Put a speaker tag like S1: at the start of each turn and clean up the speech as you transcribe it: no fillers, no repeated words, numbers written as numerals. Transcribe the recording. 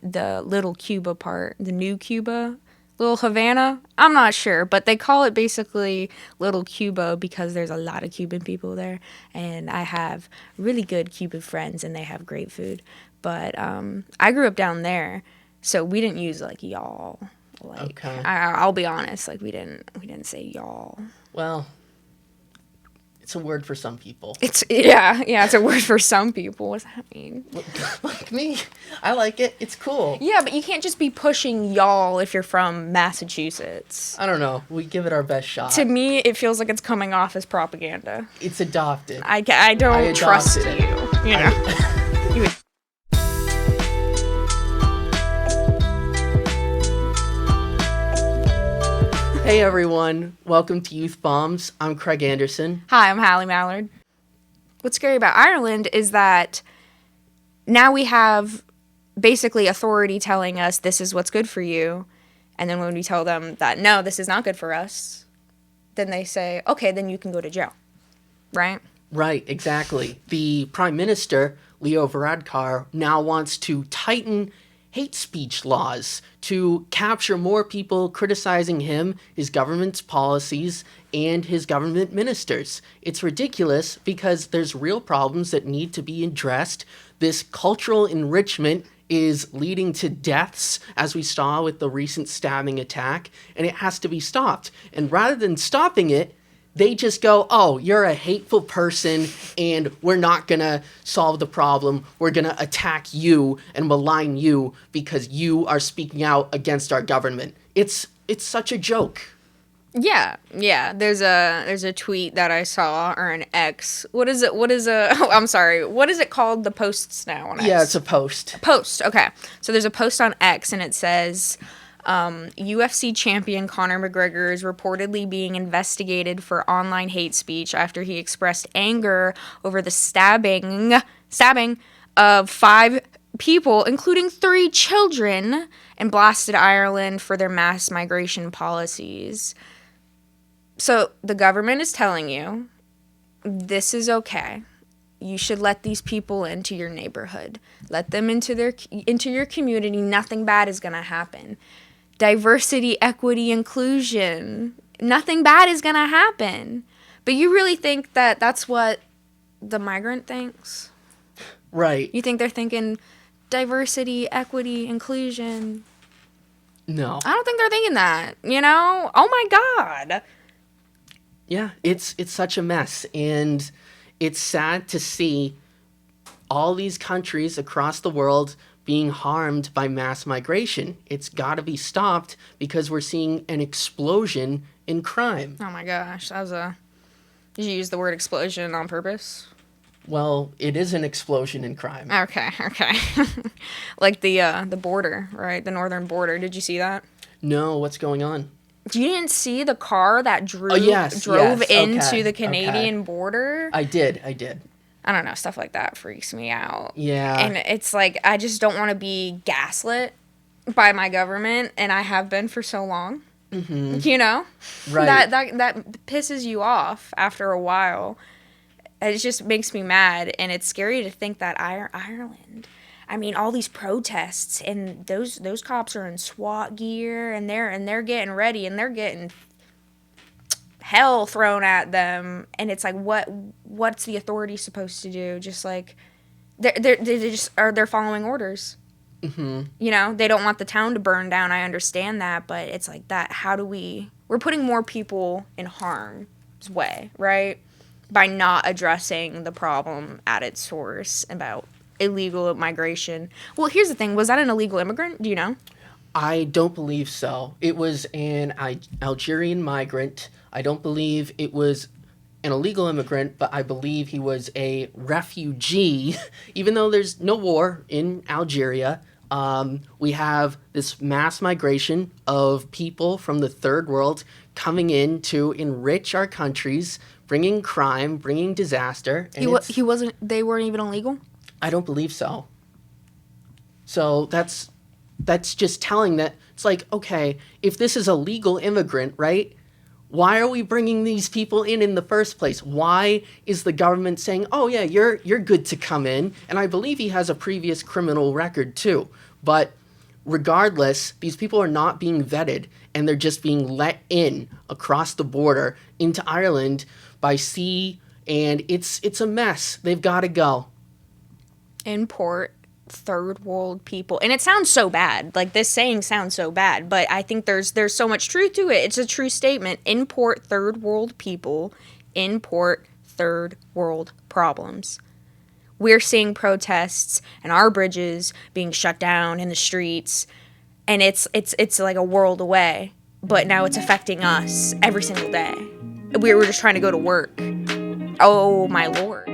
S1: the little Cuba part, the new Cuba, little Havana. I'm not sure, but they call it basically Little Cuba because there's a lot of Cuban people there, and I have really good Cuban friends, and they have great food. But I grew up down there, so we didn't use like y'all. Like,
S2: Okay.
S1: I'll be honest, like we didn't say y'all.
S2: Well, it's a word for some people.
S1: It's a word for some people. What does that mean?
S2: Like me, I like it. It's cool.
S1: Yeah, but you can't just be pushing y'all if you're from Massachusetts.
S2: I don't know. We give it our best shot.
S1: To me, it feels like it's coming off as propaganda.
S2: It's adopted.
S1: I don't trust you. You know. You would-
S2: Hey everyone, welcome to Youth Bombs. I'm Craig Anderson.
S1: Hi, I'm Hallie Mallard. What's scary about Ireland is that now we have basically authority telling us this is what's good for you. And then when we tell them that, no, this is not good for us, then they say, okay, then you can go to jail. Right?
S2: Right, exactly. The Prime Minister, Leo Varadkar, now wants to tighten hate speech laws to capture more people criticizing him, his government's policies, and his government ministers. It's ridiculous because there's real problems that need to be addressed. This cultural enrichment is leading to deaths, as we saw with the recent stabbing attack, and it has to be stopped. And rather than stopping it, they just go, oh, you're a hateful person, and we're not going to solve the problem. We're going to attack you and malign you because you are speaking out against our government. It's such a joke.
S1: Yeah. There's a tweet that I saw, or an X. What is it? I'm sorry. What is it called? The posts now on X?
S2: Yeah, it's a post.
S1: Post. Okay. So there's a post on X, and it says, UFC champion Connor McGregor is reportedly being investigated for online hate speech after he expressed anger over the stabbing of 5 people, including 3 children, and blasted Ireland for their mass migration policies. So the government is telling you, this is okay. You should let these people into your neighborhood. Let them into your community. Nothing bad is going to happen. Diversity, equity, inclusion. Nothing bad is going to happen. But you really think that that's what the migrant thinks?
S2: Right.
S1: You think they're thinking diversity, equity, inclusion?
S2: No.
S1: I don't think they're thinking that, you know? Oh my God.
S2: Yeah, it's such a mess, and it's sad to see all these countries across the world being harmed by mass migration. It's got to be stopped because we're seeing an explosion in crime.
S1: Oh my gosh, did you use the word explosion on purpose?
S2: Well, it is an explosion in crime.
S1: Okay. Like the border, right? The northern border. Did you see that?
S2: No, what's going on?
S1: You didn't see the car that drove
S2: okay,
S1: into the Canadian border?
S2: I did.
S1: I don't know, stuff like that freaks me out.
S2: Yeah.
S1: And it's like, I just don't want to be gaslit by my government, and I have been for so long. Mm-hmm. You know?
S2: Right.
S1: That pisses you off after a while. It just makes me mad, and it's scary to think that Ireland, I mean, all these protests, and those cops are in SWAT gear, and they're getting ready, and they're getting hell thrown at them, and it's like, what's the authority supposed to do? Just like they're following orders.
S2: Mm-hmm.
S1: You know, they don't want the town to burn down. I understand that, but it's like that. We're putting more people in harm's way, right? By not addressing the problem at its source about illegal migration. Well, here's the thing. Was that an illegal immigrant? Do you know?
S2: I don't believe so. It was an Algerian migrant. I don't believe it was an illegal immigrant, but I believe he was a refugee. Even though there's no war in Algeria, we have this mass migration of people from the third world coming in to enrich our countries, bringing crime, bringing disaster. And
S1: They weren't even illegal?
S2: I don't believe so. So that's just telling that it's like, okay, if this is a legal immigrant, right? Why are we bringing these people in the first place? Why is the government saying, oh yeah, you're good to come in? And I believe he has a previous criminal record too. But regardless, these people are not being vetted, and they're just being let in across the border into Ireland by sea, and it's a mess. They've got to go.
S1: Import third world people. And it sounds so bad. Like, this saying sounds so bad, but I think there's so much truth to it. It's a true statement. Import third world people. Import third world problems. We're seeing protests and our bridges being shut down in the streets, and it's like a world away. But now it's affecting us every single day. We were just trying to go to work. Oh my Lord.